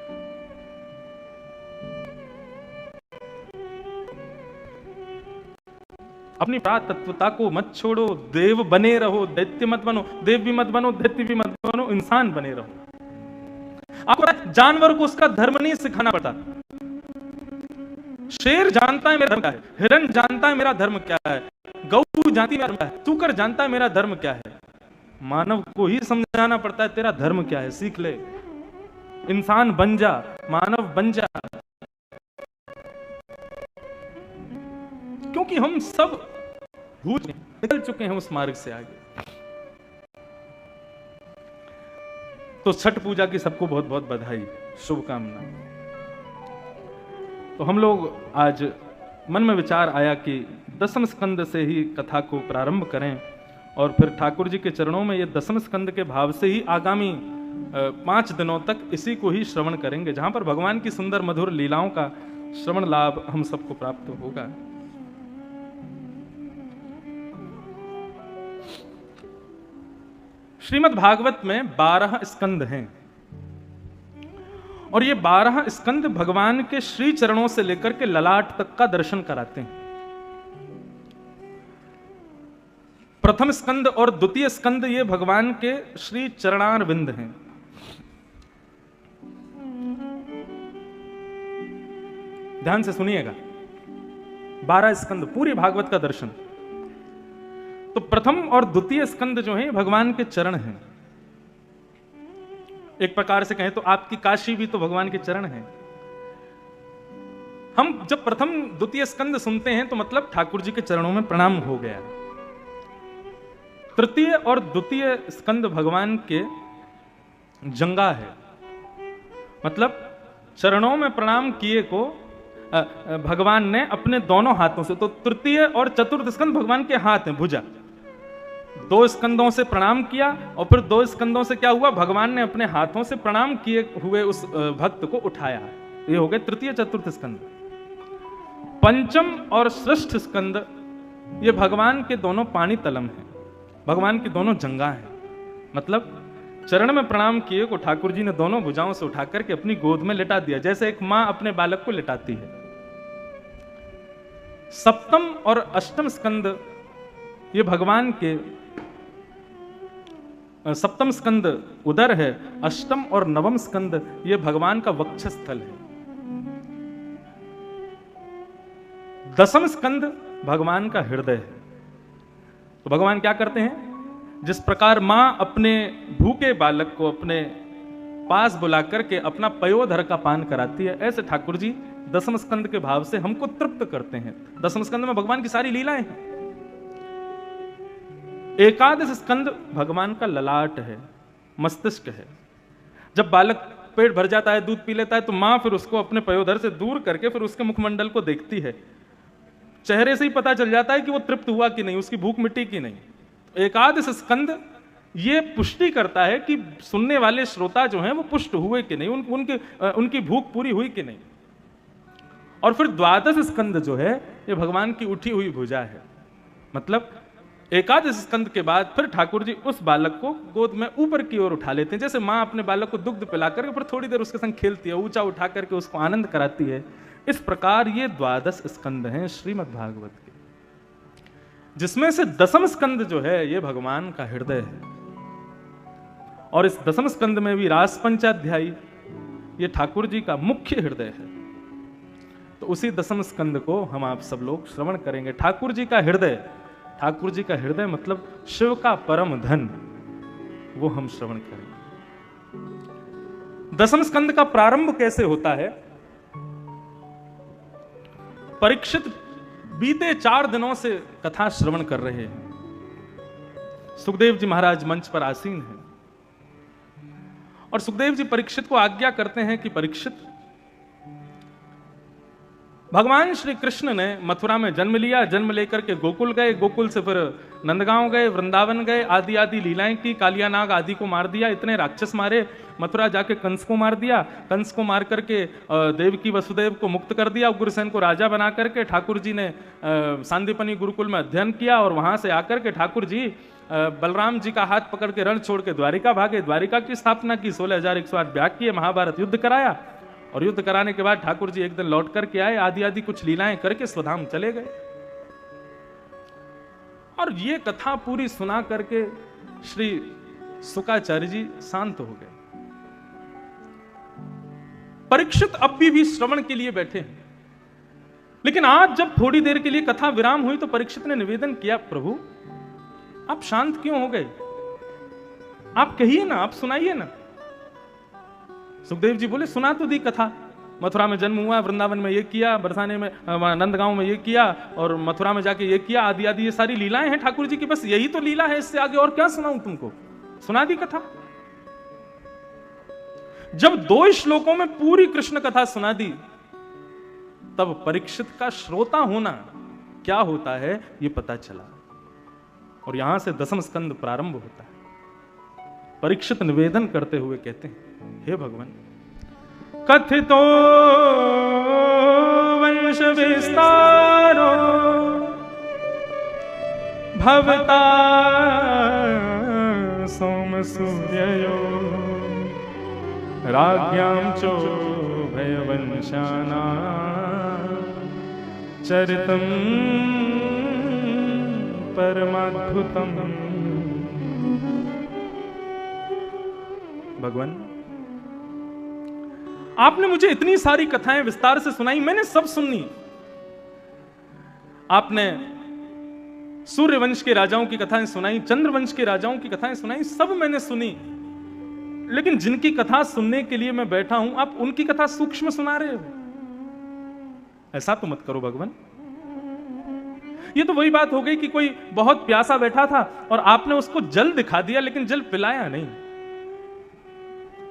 अपनी तत्वता को मत छोड़ो, देव बने रहो, दैत्य मत बनो। देव भी मत बनो, दैत्य भी मत बनो, इंसान बने रहो। आपको जानवर को उसका धर्म नहीं सिखाना पड़ता। शेर जानता है मेरा धर्म क्या है, हिरण जानता है मेरा धर्म क्या है, गौ जानती है मेरा धर्म क्या है, सूकर जानता है मेरा धर्म क्या है। मानव को ही समझाना पड़ता है तेरा धर्म क्या है, सीख ले, इंसान बन जा, मानव बन जा। क्योंकि हम सब निकल चुके हैं उस मार्ग से आगे। तो छठ पूजा की सबको बहुत बहुत बधाई, शुभकामना। तो हम लोग आज मन में विचार आया कि 10वें स्कंद से ही कथा को प्रारंभ करें, और फिर ठाकुर जी के चरणों में ये 10वें स्कंद के भाव से ही आगामी 5 दिनों तक इसी को ही श्रवण करेंगे, जहां पर भगवान की सुंदर मधुर लीलाओं का श्रवण लाभ हम सबको प्राप्त होगा। श्रीमद् भागवत में 12 स्कंद हैं, और ये 12 स्कंद भगवान के श्री चरणों से लेकर के ललाट तक का दर्शन कराते हैं। प्रथम स्कंद और द्वितीय स्कंद ये भगवान के श्री चरणारविंद हैं। ध्यान से सुनिएगा, 12 स्कंद पूरी भागवत का दर्शन। तो प्रथम और द्वितीय स्कंद जो है भगवान के चरण हैं। एक प्रकार से कहें तो आपकी काशी भी तो भगवान के चरण हैं। हम जब प्रथम द्वितीय स्कंद सुनते हैं तो मतलब ठाकुर जी के चरणों में प्रणाम हो गया। तृतीय और द्वितीय स्कंद भगवान के जंगा है, मतलब चरणों में प्रणाम किए को भगवान ने अपने दोनों हाथों से, तो तृतीय और चतुर्थ स्कंद भगवान के हाथ हैं, भुजा। 2 स्कंदों से प्रणाम किया, और फिर 2 स्कंदों से क्या हुआ, भगवान ने अपने हाथों से प्रणाम किए हुए उस भक्त को उठाया। ये हो गए तृतीय चतुर्थ स्कंद। पंचम और षष्ठ स्कंद ये भगवान के दोनों पाणी तलम हैं। भगवान की दोनों जंगा हैं। मतलब चरण में प्रणाम किए को ठाकुर जी ने दोनों भुजाओं से उठा करके अपनी गोद में लिटा दिया, जैसे एक मां अपने बालक को लिटाती है। सप्तम और अष्टम स्कंद ये भगवान के, सप्तम स्कंद उदर है, अष्टम और नवम स्कंद ये भगवान का वक्षस्थल है, दसम स्कंद भगवान का हृदय है। तो भगवान क्या करते हैं, जिस प्रकार मां अपने भूखे बालक को अपने पास बुला करके अपना पयोधर का पान कराती है, ऐसे ठाकुर जी दसम स्कंद के भाव से हमको तृप्त करते हैं। दसम स्कंद में भगवान की सारी लीलाएं हैं। एकादश स्कंद भगवान का ललाट है, मस्तिष्क है। जब बालक पेट भर जाता है, दूध पी लेता है, तो मां फिर उसको अपने पयोधर से दूर करके फिर उसके मुखमंडल को देखती है। चेहरे से ही पता चल जाता है कि वो तृप्त हुआ कि नहीं, उसकी भूख मिटी कि नहीं। एकादश स्कंद ये पुष्टि करता है कि सुनने वाले श्रोता जो हैं वो पुष्ट हुए कि नहीं, उनकी भूख पूरी हुई कि नहीं। और फिर द्वादश स्कंद जो है ये भगवान की उठी हुई भुजा है। मतलब एकादश स्कंद के बाद फिर ठाकुर जी उस बालक को गोद में ऊपर की ओर उठा लेते हैं, जैसे मां अपने बालक को दुग्ध पिला करके फिर थोड़ी देर उसके संग खेलती है, ऊंचा उठा करके उसको आनंद कराती है। इस प्रकार ये द्वादश स्कंद हैं श्रीमद् भागवत के, जिसमें से दसम स्कंद जो है ये भगवान का हृदय है। और इस दसम स्कंद में भी रास पंचाध्यायी ये ठाकुर जी का मुख्य हृदय है। तो उसी दसम स्कंद को हम आप सब लोग श्रवण करेंगे। ठाकुर जी का हृदय, ठाकुर जी का हृदय मतलब शिव का परम धन, वो हम श्रवण करेंगे। दसम स्कंद का प्रारंभ कैसे होता है? परीक्षित बीते 4 दिनों से कथा श्रवण कर रहे हैं। सुखदेव जी महाराज मंच पर आसीन हैं और सुखदेव जी परीक्षित को आज्ञा करते हैं कि परीक्षित, भगवान श्री कृष्ण ने मथुरा में जन्म लिया, जन्म लेकर के गोकुल गए, गोकुल से फिर नंदगांव गए, वृंदावन गए, आदि आदि लीलाएं की, कालिया नाग आदि को मार दिया, इतने राक्षस मारे, मथुरा जाके कंस को मार दिया, कंस को मार करके देवकी वसुदेव को मुक्त कर दिया, उग्रसेन को राजा बना करके ठाकुर जी ने सांदीपनी गुरुकुल में अध्ययन किया और वहां से आकर के ठाकुर जी बलराम जी का हाथ पकड़ के रण छोड़ के द्वारिका भागे, द्वारिका की स्थापना की, 16,108 याग किए, महाभारत युद्ध कराया और युद्ध कराने के बाद ठाकुर जी एक दिन लौट करके आए, आदि आदि कुछ लीलाएं करके स्वधाम चले गए। और ये कथा पूरी सुना करके श्री शुकाचार्य जी शांत हो गए। परीक्षित अब भी श्रवण के लिए बैठे हैं, लेकिन आज जब थोड़ी देर के लिए कथा विराम हुई तो परीक्षित ने निवेदन किया, प्रभु आप शांत क्यों हो गए? आप कहिए ना, आप सुनाइए ना। सुखदेव जी बोले, सुना तो दी कथा, मथुरा में जन्म हुआ, वृंदावन में ये किया, बरसाने में नंदगांव में ये किया और मथुरा में जाके ये किया, आदि आदि ये सारी लीलाएं हैं ठाकुर जी की, बस यही तो लीला है, इससे आगे और क्या सुनाऊं तुमको? सुना दी कथा। जब 2 श्लोकों में पूरी कृष्ण कथा सुना दी, तब परीक्षित का श्रोता होना क्या होता है ये पता चला और यहां से दसम स्कंद प्रारंभ होता है। परीक्षित निवेदन करते हुए कहते हैं, हे भगवान, कथितो वंश विस्तारो भवता सोम सूर्ययो राज्ञां चो भयवंशाना चरितम परमाद्भुतम। भगवान, आपने मुझे इतनी सारी कथाएं विस्तार से सुनाई, मैंने सब सुनी। आपने सूर्यवंश के राजाओं की कथाएं सुनाई, चंद्रवंश के राजाओं की कथाएं सुनाई, सब मैंने सुनी। लेकिन जिनकी कथा सुनने के लिए मैं बैठा हूं, आप उनकी कथा सूक्ष्म सुना रहे हो। ऐसा तो मत करो भगवान। ये तो वही बात हो गई कि कोई बहुत प्यासा बैठा था और आपने उसको जल दिखा दिया, लेकिन जल पिलाया नहीं।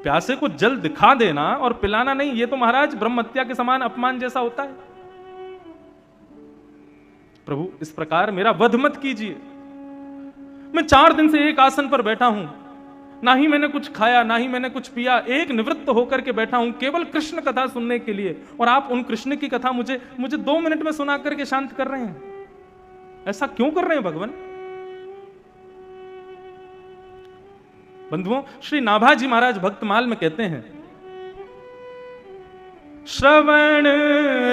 प्यासे को जल दिखा देना और पिलाना नहीं, ये तो महाराज ब्रह्म हत्या के समान अपमान जैसा होता है। प्रभु, इस प्रकार मेरा वध मत कीजिए। मैं 4 दिन से एक आसन पर बैठा हूं, ना ही मैंने कुछ खाया, ना ही मैंने कुछ पिया, एक निवृत्त होकर के बैठा हूं केवल कृष्ण कथा सुनने के लिए, और आप उन कृष्ण की कथा मुझे 2 मिनट में सुना करके शांत कर रहे हैं। ऐसा क्यों कर रहे हैं भगवान? बंधुओं, श्री नाभाजी महाराज भक्तमाल में कहते हैं, श्रवण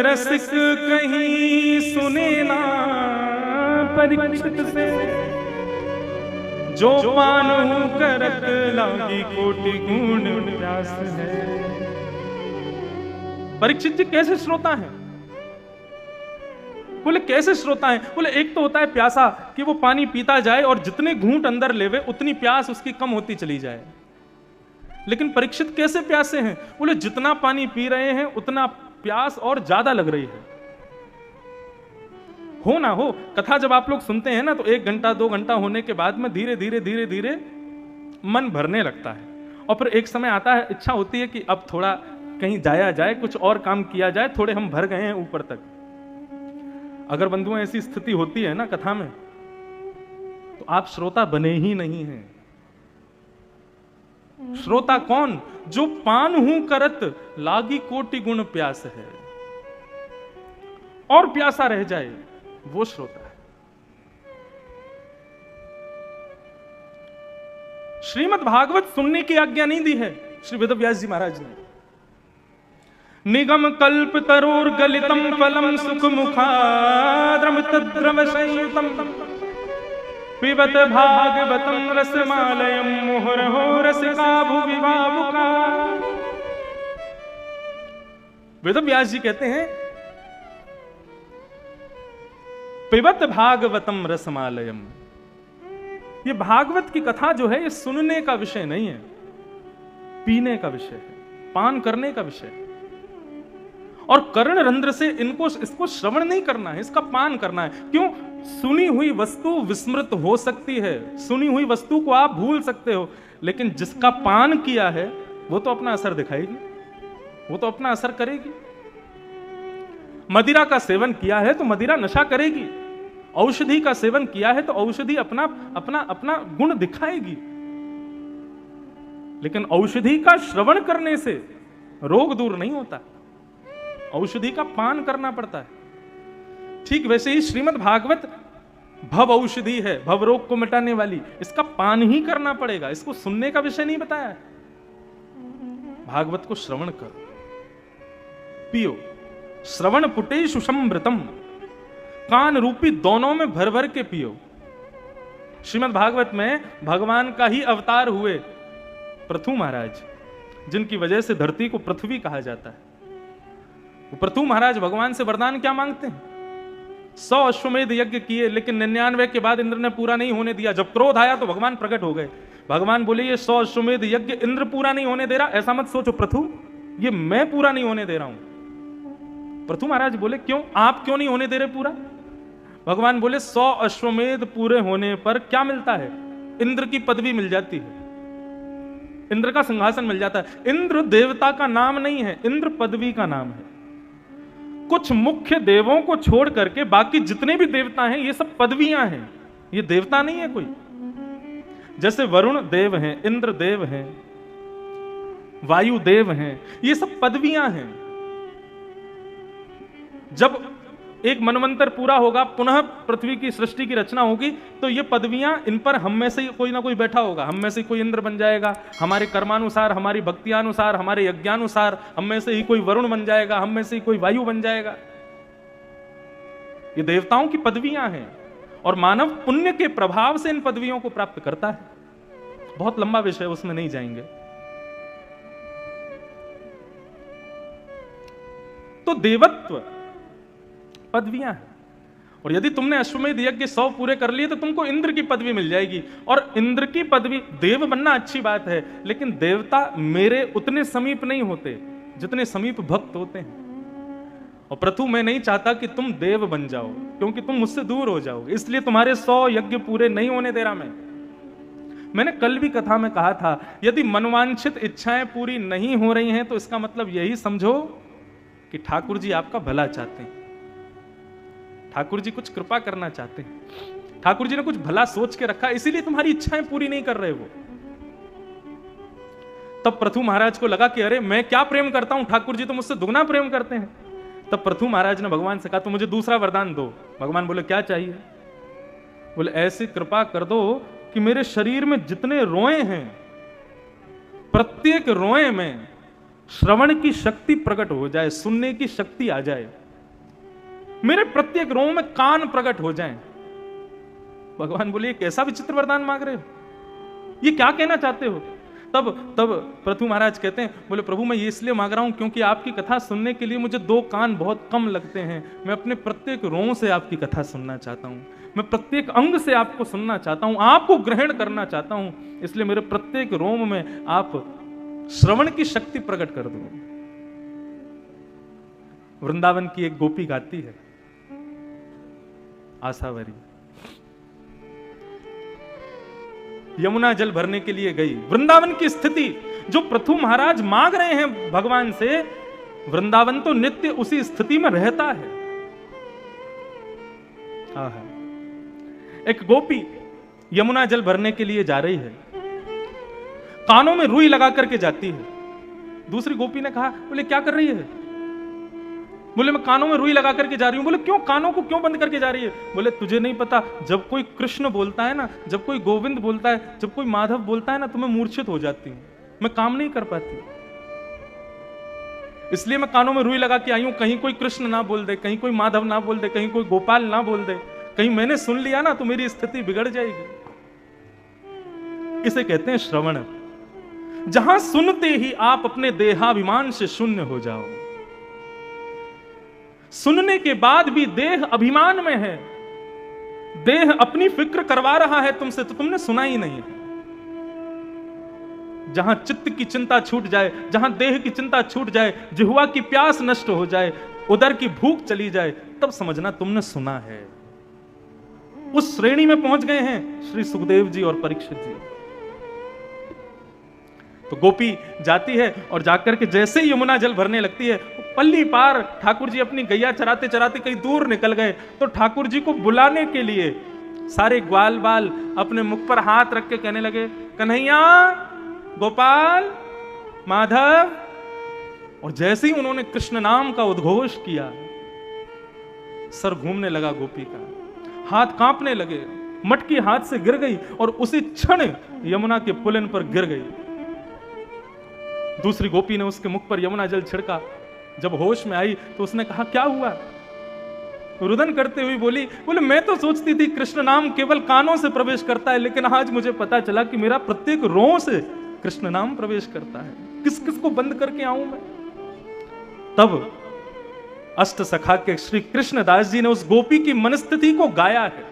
रसिक कहीं सुने ना परीक्षित से, जो पानु करत लागी कोटि गुण प्यास है। परीक्षित जी कैसे श्रोता हैं? बोले कैसे श्रोता है? बोले एक तो होता है प्यासा, कि वो पानी पीता जाए और जितने घूंट अंदर लेवे उतनी प्यास उसकी कम होती चली जाए। लेकिन परीक्षित कैसे प्यासे हैं? बोले जितना पानी पी रहे हैं उतना प्यास और ज्यादा लग रही है। हो ना हो, कथा जब आप लोग सुनते हैं ना, तो 1 घंटा 2 घंटा होने के बाद में धीरे धीरे धीरे धीरे मन भरने लगता है, और फिर एक समय आता है, इच्छा होती है कि अब थोड़ा कहीं जाया जाए, कुछ और काम किया जाए, थोड़े हम भर गए हैं ऊपर तक। अगर बंधुओं ऐसी स्थिति होती है ना कथा में, तो आप श्रोता बने ही नहीं हैं। श्रोता कौन? जो पान हूं करत लागी कोटि गुण प्यास है, और प्यासा रह जाए, वो श्रोता है। श्रीमद् भागवत सुनने की आज्ञा नहीं दी है श्री वेदव्यास जी महाराज ने। निगम कल्प तरोर गलितम फलम सुख मुखाद्रम तद्रव संयुतम पिबत भागवतम रसमालयम मुहुर्हो रसिका भुवि भावुका। वेदव्यास जी कहते हैं, पिबत भागवतम रसमालयम, ये भागवत की कथा जो है ये सुनने का विषय नहीं है, पीने का विषय है, पान करने का विषय है। और कर्ण रंध्र से इसको श्रवण नहीं करना है, इसका पान करना है। क्यों? सुनी हुई वस्तु विस्मृत हो सकती है, सुनी हुई वस्तु को आप भूल सकते हो, लेकिन जिसका पान किया है वो तो अपना असर दिखाएगी, वो तो अपना असर करेगी। मदिरा का सेवन किया है तो मदिरा नशा करेगी, औषधि का सेवन किया है तो औषधि अपना अपना अपना गुण दिखाएगी। लेकिन औषधि का श्रवण करने से रोग दूर नहीं होता, औषधि का पान करना पड़ता है। ठीक वैसे ही श्रीमद् भागवत भव औषधि है, भव रोग को मिटाने वाली, इसका पान ही करना पड़ेगा, इसको सुनने का विषय नहीं बताया है। भागवत को श्रवण करो, पियो, श्रवण पुटे सुषमृतम, कान रूपी दोनों में भर भर के पियो। श्रीमद् भागवत में भगवान का ही अवतार हुए पृथु महाराज, जिनकी वजह से धरती को पृथ्वी कहा जाता है। वो पृथु महाराज भगवान से वरदान क्या मांगते हैं? 100 अश्वमेध यज्ञ किए, लेकिन 99 के बाद इंद्र ने पूरा नहीं होने दिया। जब क्रोध आया तो भगवान प्रकट हो गए। भगवान बोले, ये 100 अश्वमेध यज्ञ इंद्र पूरा नहीं होने दे रहा, ऐसा मत सोचो पृथु, ये मैं पूरा नहीं होने दे रहा हूं। पृथु महाराज बोले, क्यों? आप क्यों नहीं होने दे रहे पूरा? भगवान बोले, 100 अश्वमेध पूरे होने पर क्या मिलता है? इंद्र की पदवी मिल जाती है, इंद्र का सिंहासन मिल जाता है। इंद्र देवता का नाम नहीं है, इंद्र पदवी का नाम है। कुछ मुख्य देवों को छोड़ करके बाकी जितने भी देवता हैं ये सब पदवियां हैं, ये देवता नहीं है कोई। जैसे वरुण देव हैं, इंद्र देव हैं, वायु देव हैं, ये सब पदवियां हैं। जब एक मनवंतर पूरा होगा, पुनः पृथ्वी की सृष्टि की रचना होगी, तो ये पदवियां, इन पर हम में से कोई ना कोई बैठा होगा। हम में से कोई इंद्र बन जाएगा, हमारे कर्मानुसार, हमारी भक्तियानुसार, हमारे यज्ञानुसार। हम में से ही कोई वरुण बन जाएगा, हम में से ही कोई वायु बन जाएगा। ये देवताओं की पदवियां हैं, और मानव पुण्य के प्रभाव से इन पदवियों को प्राप्त करता है। बहुत लंबा विषय, उसमें नहीं जाएंगे। तो देवत्व पदवियां हैं, और यदि तुमने अश्वमेध यज्ञ 100 पूरे कर लिए तो तुमको इंद्र की पदवी मिल जाएगी। और इंद्र की पदवी, देव बनना अच्छी बात है, लेकिन देवता मेरे उतने समीप नहीं होते जितने समीप भक्त होते हैं। और प्रथु, मैं नहीं चाहता कि तुम देव बन जाओ, क्योंकि तुम मुझसे दूर हो जाओगे, इसलिए तुम्हारे 100 यज्ञ पूरे नहीं होने दे रहा मैंने कल भी कथा में कहा था, यदि मनवांछित इच्छाएं पूरी नहीं हो रही हैं तो इसका मतलब यही समझो कि ठाकुर जी आपका भला चाहते हैं, ठाकुर जी कुछ कृपा करना चाहते हैं, ठाकुर जी ने कुछ भला सोच के रखा, इसीलिए तुम्हारी इच्छाएं पूरी नहीं कर रहे वो। तब पृथु महाराज को लगा कि अरे मैं क्या प्रेम करता हूं, ठाकुर जी तो मुझसे दुगना प्रेम करते हैं। तब पृथु महाराज ने भगवान से कहा, तो मुझे दूसरा वरदान दो। भगवान बोले, क्या चाहिए? बोले, ऐसी कृपा कर दो कि मेरे शरीर में जितने रोए हैं प्रत्येक रोए में श्रवण की शक्ति प्रकट हो जाए, सुनने की शक्ति आ जाए, मेरे प्रत्येक रोए में कान प्रकट हो जाएं। भगवान बोले, कैसा विचित्र वरदान मांग रहे हो, ये क्या कहना चाहते हो? तब पृथु महाराज कहते हैं, बोले प्रभु मैं ये इसलिए मांग रहा हूं क्योंकि आपकी कथा सुनने के लिए मुझे 2 कान बहुत कम लगते हैं। मैं अपने प्रत्येक रों से आपकी कथा सुनना चाहता हूं, मैं प्रत्येक अंग से आपको सुनना चाहता हूं, आपको ग्रहण करना चाहता हूं, इसलिए मेरे प्रत्येक रोम में आप श्रवण की शक्ति प्रकट कर दो। वृंदावन की एक गोपी गाती है, आशावरी, यमुना जल भरने के लिए गई। वृंदावन की स्थिति जो पृथु महाराज मांग रहे हैं भगवान से, वृंदावन तो नित्य उसी स्थिति में रहता है। एक गोपी यमुना जल भरने के लिए जा रही है, कानों में रुई लगा करके जाती है। दूसरी गोपी ने कहा, बोले क्या कर रही है? बोले मैं कानों में रुई लगा करके जा रही हूं। बोले क्यों, कानों को क्यों बंद करके जा रही है? बोले तुझे नहीं पता, जब कोई कृष्ण बोलता है ना, जब कोई गोविंद बोलता है, जब कोई माधव बोलता है ना, तो मैं मूर्छित हो जाती हूं, मैं काम नहीं कर पाती, इसलिए मैं कानों में रुई लगा के आई हूं। कहीं कोई कृष्ण ना बोल दे, कहीं कोई माधव ना बोल दे, कहीं कोई गोपाल ना बोल दे, कहीं मैंने सुन लिया ना तो मेरी स्थिति बिगड़ जाएगी। इसे कहते हैं श्रवण, जहां सुनते ही आप अपने देहाभिमान से शून्य हो जाओ। सुनने के बाद भी देह अभिमान में है, देह अपनी फिक्र करवा रहा है तुमसे, तो तुमने सुना ही नहीं है। जहां चित्त की चिंता छूट जाए, जहां देह की चिंता छूट जाए, जिह्वा की प्यास नष्ट हो जाए, उदर की भूख चली जाए, तब समझना तुमने सुना है। उस श्रेणी में पहुंच गए हैं श्री सुखदेव जी और परीक्षित जी। तो गोपी जाती है और जाकर के जैसे ही यमुना जल भरने लगती है, पल्ली पार ठाकुर जी अपनी गैया चराते चराते कहीं दूर निकल गए, तो ठाकुर जी को बुलाने के लिए सारे ग्वाल बाल अपने मुख पर हाथ रख के कहने लगे, कन्हैया, गोपाल, माधव। और जैसे ही उन्होंने कृष्ण नाम का उद्घोष किया, सर घूमने लगा गोपी का, हाथ कांपने लगे, मटकी हाथ से गिर गई और उसी क्षण यमुना के पुलिन पर गिर गई। दूसरी गोपी ने उसके मुख पर यमुना जल छिड़का। जब होश में आई तो उसने कहा, क्या हुआ? रुदन करते हुए बोले मैं तो सोचती थी कृष्ण नाम केवल कानों से प्रवेश करता है, लेकिन आज मुझे पता चला कि मेरा प्रत्येक रों से कृष्ण नाम प्रवेश करता है। किस किस को बंद करके आऊं मैं? तब अष्ट सखा के श्री कृष्णदास जी ने उस गोपी की मनस्थिति को गाया है।